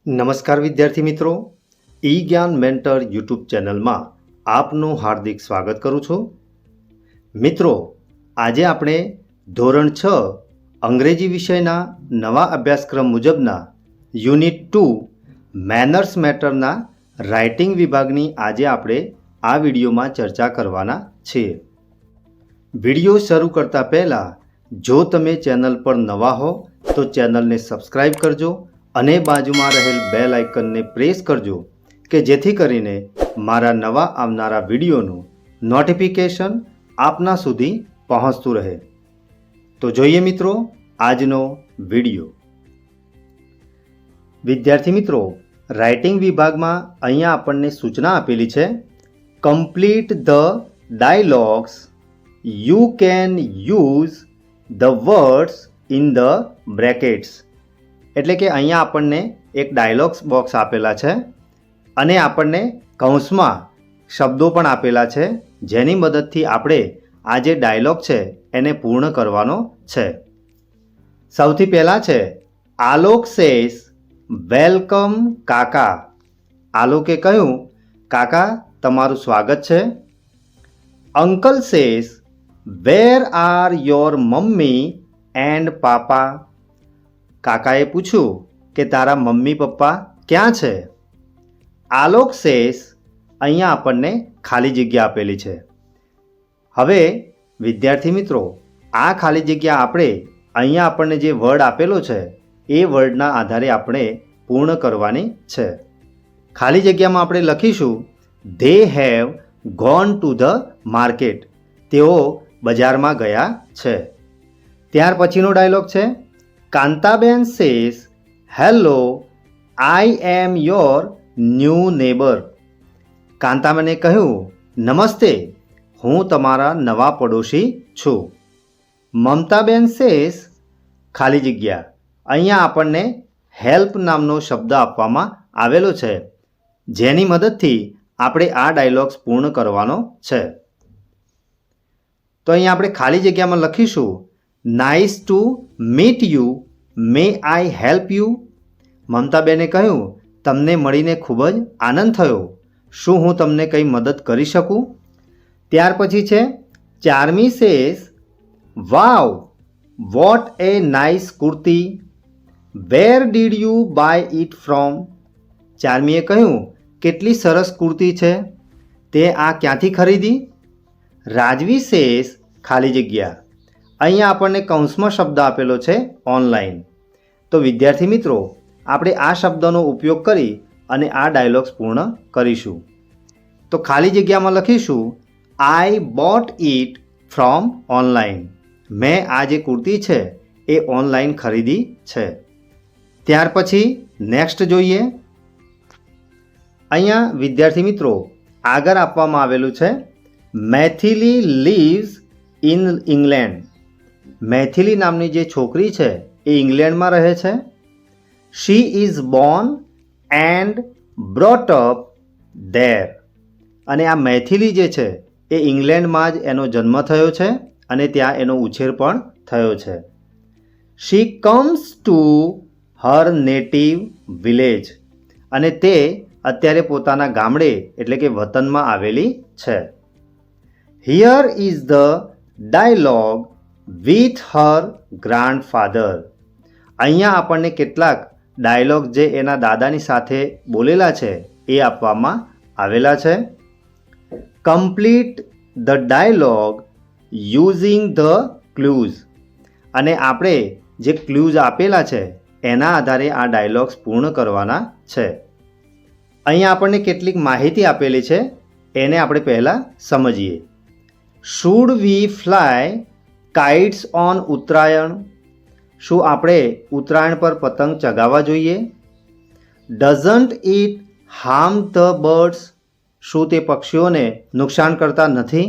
નમસ્કાર વિદ્યાર્થી મિત્રો, ઈ જ્ઞાન મેન્ટર યુટ્યુબ ચેનલમાં આપનું હાર્દિક સ્વાગત કરું છું. મિત્રો, આજે આપણે ધોરણ 6 અંગ્રેજી વિષયના નવા અભ્યાસક્રમ મુજબના યુનિટ 2 મેનર્સ મેટરના રાઇટિંગ વિભાગની આજે આપણે આ વિડીયોમાં ચર્ચા કરવાના છીએ. વિડીયો શરૂ કરતા પહેલાં જો તમે ચેનલ પર નવા હો તો ચેનલને સબસ્ક્રાઈબ કરજો અને બાજુમાં રહેલ બેલ આઇકનને પ્રેસ કરજો કે જેથી કરીને મારા નવા આવનારા વિડીયોનું નોટિફિકેશન આપના સુધી પહોંચતું રહે. તો જોઈએ મિત્રો આજનો વિડીયો. વિદ્યાર્થી મિત્રો, રાઇટિંગ વિભાગમાં અહીંયા આપણને સૂચના આપેલી છે, complete the dialogues. You can use the words in the brackets. એટલે કે અહીંયા આપણને એક ડાયલોગ્સ બોક્સ આપેલા છે અને આપણને કૌંસમાં શબ્દો પણ આપેલા છે જેની મદદથી આપણે આ જે ડાયલોગ છે એને પૂર્ણ કરવાનો છે. સૌથી પહેલાં છે આલોક સેઝ વેલકમ કાકા. આલોકે કહ્યું, કાકા તમારું સ્વાગત છે. Uncle says where are your mummy and papa. કાકાએ પૂછ્યું કે તારા મમ્મી પપ્પા ક્યાં છે. આલોક સેઝ, અહીંયા આપણને ખાલી જગ્યા આપેલી છે. હવે વિદ્યાર્થી મિત્રો, આ ખાલી જગ્યા આપણે અહીંયા આપણને જે વર્ડ આપેલો છે એ વર્ડના આધારે આપણે પૂર્ણ કરવાની છે. ખાલી જગ્યામાં આપણે લખીશું they have gone to the market. તેઓ બજારમાં ગયા છે. ત્યાર પછીનો ડાયલોગ છે, Kantaben says hello I am your new neighbour. કાંતાબેને કહ્યું, નમસ્તે, હું તમારા નવા પડોશી છું. મમતાબેન સેઝ ખાલી જગ્યા. અહીંયા આપણને હેલ્પ નામનો શબ્દ આપવામાં આવેલો છે જેની મદદથી આપણે આ ડાયલોગ્સ પૂર્ણ કરવાનો છે. તો અહીંયા આપણે ખાલી જગ્યામાં લખીશું nice to meet you, may I help you. મમતાબેને કહ્યું, તમને મળીને ખૂબ જ આનંદ થયો, શું હું તમને કંઈ મદદ કરી શકું. ત્યાર પછી છે Charmi says wow what a nice kurti, where did you buy it from. ચાર્મીએ કહ્યું, કેટલી સરસ કુર્તી છે, તે આ ક્યાંથી ખરીદી. રાજવી સેઝ ખાલી જગ્યા. અહીંયા આપણને કૌંસમાં શબ્દ આપેલો છે ઓનલાઈન. તો વિદ્યાર્થી મિત્રો, આપણે આ શબ્દનો ઉપયોગ કરી અને આ ડાયલોગ્સ પૂર્ણ કરીશું. તો ખાલી જગ્યામાં લખીશું આઈ બોટ ઇટ ફ્રોમ ઓનલાઈન. મેં આ જે કુર્તી છે એ ઓનલાઈન ખરીદી છે. ત્યાર પછી નેક્સ્ટ જોઈએ. અહીંયા વિદ્યાર્થી મિત્રો આગળ આપવામાં આવેલું છે Maithili lives in England. Maithili નામની જે છોકરી છે એ ઇંગ્લેન્ડમાં રહે છે. She is born and brought up there. અને આ મૈથિલી જે છે એ ઇંગ્લેન્ડમાં જ એનો જન્મ થયો છે અને ત્યાં એનો ઉછેર પણ થયો છે. She comes to her native village. અને તે અત્યારે પોતાના ગામડે એટલે કે વતનમાં આવેલી છે. Here is the dialogue with her grandfather. અહીંયા આપણને કેટલાક ડાયલોગ જે એના દાદાની સાથે બોલેલા છે એ આપવામાં આવેલા છે. Complete the dialogue using the clues. અને આપણે જે ક્લૂઝ આપેલા છે એના આધારે આ ડાયલોગ્સ પૂર્ણ કરવાના છે. અહીંયા આપણને કેટલીક માહિતી આપેલી છે એને આપણે પહેલાં સમજીએ. Should we fly kites on Uttarayan. શું આપણે ઉત્તરાયણ પર પતંગ ચગાવવા જોઈએ. Doesn't it harm the birds. શું તે પક્ષીઓને નુકસાન કરતા નથી.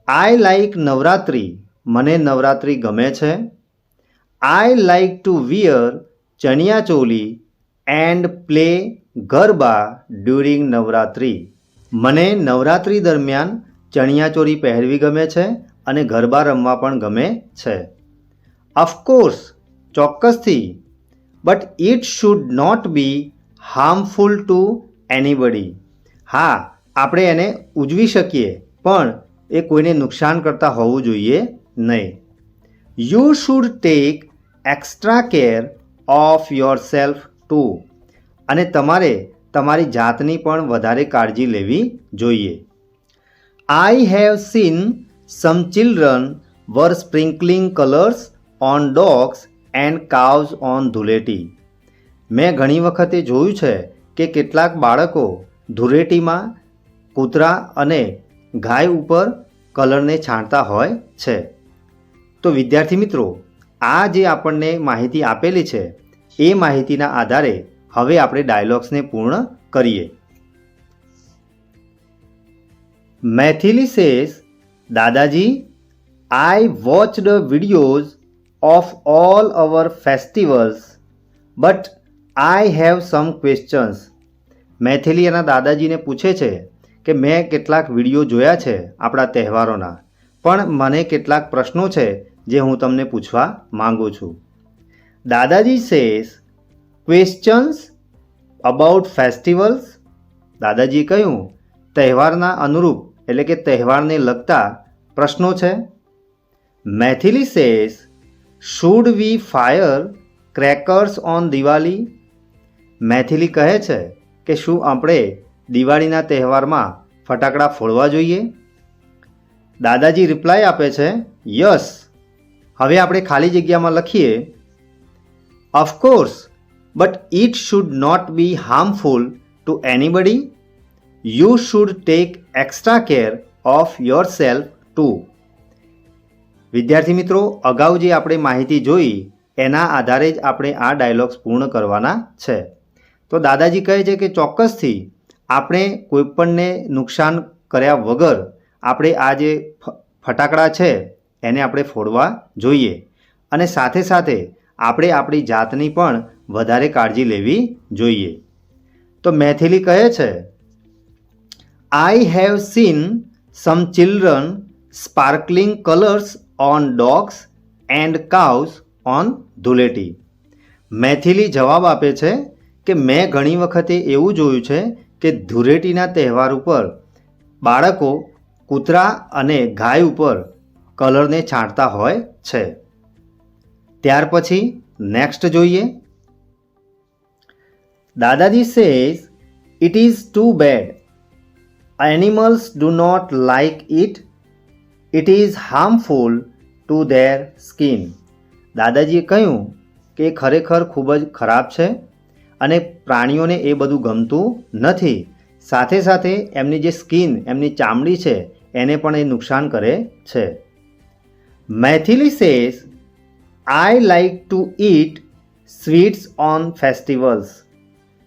I like Navratri. મને નવરાત્રિ ગમે છે. I like to wear chaniya choli and play garba during Navratri. મને નવરાત્રિ દરમિયાન ચણિયાચોળી પહેરવી ગમે છે અને ગરબા રમવા પણ ગમે છે. ઓફકોર્સ, ચોક્કસથી. But it should not be harmful to anybody. હા, આપણે એને ઉજવી શકીએ, પણ એ કોઈને નુકસાન કરતા હોવું જોઈએ નહીં. You should take extra care of your self too. અને તમારે તમારી જાતની પણ વધારે કાળજી લેવી જોઈએ. I have seen some children were sprinkling colours on dogs and cows on Dhuleti. મેં ઘણી વખતે જોયું છે કે કેટલાક બાળકો ધૂળેટીમાં કૂતરા અને ગાય ઉપર કલરને છાંટતા હોય છે. તો વિદ્યાર્થી મિત્રો, આ જે આપણને માહિતી આપેલી છે એ માહિતીના આધારે હવે આપણે ડાયલોગ્સને પૂર્ણ કરીએ. મૈથિલી સેઝ, દાદાજી, I watched videos of all our festivals, but I have some questions. Maithili એના દાદાજીને પૂછે છે કે મેં કેટલાક વિડીયો જોયા છે આપણા તહેવારોના, પણ મને કેટલાક પ્રશ્નો છે જે હું તમને પૂછવા માંગુ છું. દાદાજી સેઝ, ક્વેશ્ચન્સ અબાઉટ ફેસ્ટિવલ્સ. દાદાજીએ કહ્યું, તહેવારના અનુરૂપ એટલે કે તહેવારને લગતા પ્રશ્નો છે. Maithili says, should we fire crackers on Diwali. Maithili કહે છે કે શું આપણે દિવાળીના તહેવારમાં ફટાકડા ફોડવા જોઈએ? દાદાજી રિપ્લાય આપે છે, યસ. હવે આપણે ખાલી જગ્યામાં લખીએ, of course, but it should not be harmful to anybody. You should take extra care of your self too. વિદ્યાર્થી મિત્રો, અગાઉ જે આપણે માહિતી જોઈ એના આધારે જ આપણે આ ડાયલોગ્સ પૂર્ણ કરવાના છે. તો દાદાજી કહે છે કે ચોક્કસથી આપણે કોઈપણને નુકસાન કર્યા વગર આપણે આ જે ફટાકડા છે એને આપણે ફોડવા જોઈએ, અને સાથે સાથે આપણે આપણી જાતની પણ વધારે કાળજી લેવી જોઈએ. તો મૈથિલી કહે છે, આઈ have seen some children sparkling colours on dogs and cows on Dhuleti. Maithili જવાબ આપે છે કે મેં ઘણી વખતે એવું જોયું છે કે ધૂળેટીના તહેવાર ઉપર બાળકો કૂતરા અને ગાય ઉપર કલરને છાંટતા હોય છે. ત્યાર પછી નેક્સ્ટ જોઈએ. Dadaji says, it is too bad. Animals do not like it. It is harmful to their skin. દાદાજીએ કહ્યું કે ખરેખર ખૂબ જ ખરાબ છે અને પ્રાણીઓને એ બધું ગમતું નથી. સાથે સાથે એમની જે સ્કિન, એમની ચામડી છે એને પણ એ નુકસાન કરે છે. Maithili says, I like two it sweets on festivals.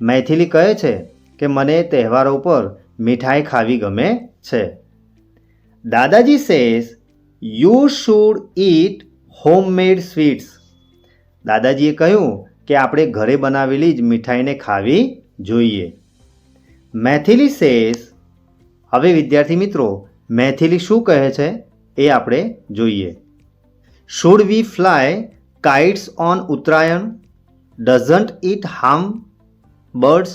Maithili કહે છે કે મને તહેવારો પર મીઠાઈ ખાવી ગમે છે. દાદાજી says, you should eat homemade sweets. દાદાજીએ કહ્યું કે આપણે ઘરે બનાવેલી જ મીઠાઈને ખાવી જોઈએ. મૈથિલી સેઝ, હવે વિદ્યાર્થી મિત્રો, મૈથિલી શું કહે છે એ આપણે જોઈએ. Should we fly kites on Uttarayan? Doesn't it harm birds?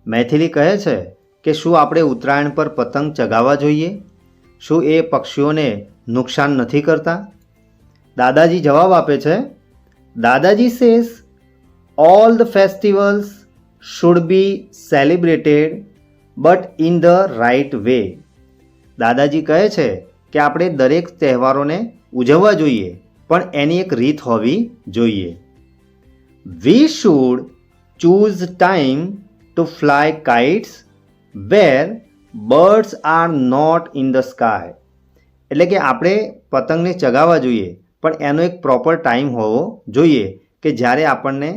Maithili કહે છે કે શું આપણે ઉત્તરાયણ પર પતંગ ચગાવવા જોઈએ? શું એ પક્ષીઓને નુકસાન નથી કરતા? દાદાજી જવાબ આપે છે, દાદાજી says, all the festivals should be celebrated but in the right way. દાદાજી કહે છે કે આપણે દરેક તહેવારોને ઉજવવા જોઈએ, પણ એની એક રીત હોવી જોઈએ. We should choose time to fly kites where birds are not in the sky. એટલે કે આપણે પતંગને ચગાવવા જોઈએ, પણ એનો એક પ્રોપર ટાઈમ હોવો જોઈએ કે જ્યારે આપણને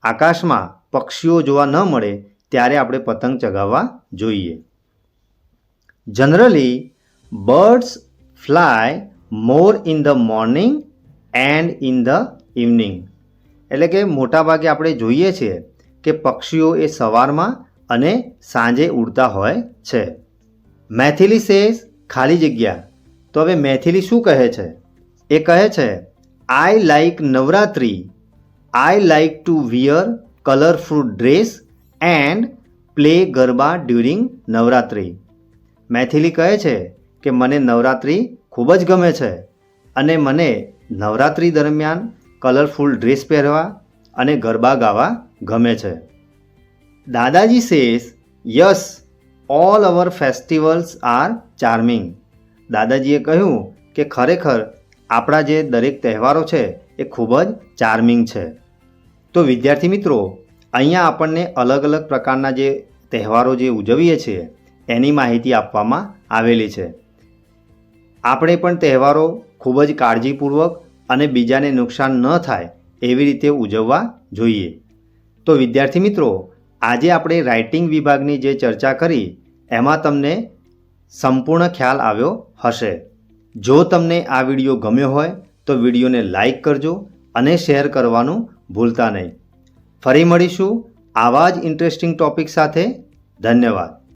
આકાશમાં પક્ષીઓ જોવા ન મળે ત્યારે આપણે પતંગ ચગાવવા જોઈએ. Generally birds fly more in the morning and in the evening. એટલે કે મોટાભાગે આપણે જોઈએ છીએ કે પક્ષીઓ એ સવારમાં અને સાંજે ઉડતા હોય છે. મૈથિલી સેઝ, ખાલી જગ્યા. તો હવે મૈથિલી શું કહે છે? એ કહે છે, I like Navratri. I like to wear colourful dress and play garba during Navratri. Maithili કહે છે કે મને નવરાત્રિ ખૂબ જ ગમે છે અને મને નવરાત્રિ દરમિયાન કલરફુલ ડ્રેસ પહેરવા અને ગરબા ગાવા ગમે છે. દાદાજી સેઝ યસ ઓલ અવર ફેસ્ટિવલ્સ આર ચાર્મિંગ. દાદાજીએ કહ્યું કે ખરેખર આપણા જે દરેક તહેવારો છે એ ખૂબ જ ચાર્મિંગ છે. તો વિદ્યાર્થી મિત્રો, અહીંયા આપણને અલગ અલગ પ્રકારના જે તહેવારો જે ઉજવીએ છીએ એની માહિતી આપવામાં આવેલી છે. આપણે પણ તહેવારો ખૂબ જ કાળજીપૂર્વક અને બીજાને નુકસાન ન થાય એવી રીતે ઉજવવા જોઈએ. તો વિદ્યાર્થી મિત્રો, આજે આપણે રાઇટિંગ વિભાગની જે ચર્ચા કરી એમાં તમને સંપૂર્ણ ખ્યાલ આવ્યો હશે. જો તમને આ વિડીયો ગમ્યો હોય તો વિડીયોને લાઈક કરજો અને શેર કરવાનું ભૂલતા નહીં. ફરી મળીશું આવા જ ઇન્ટરેસ્ટિંગ ટૉપિક સાથે. ધન્યવાદ.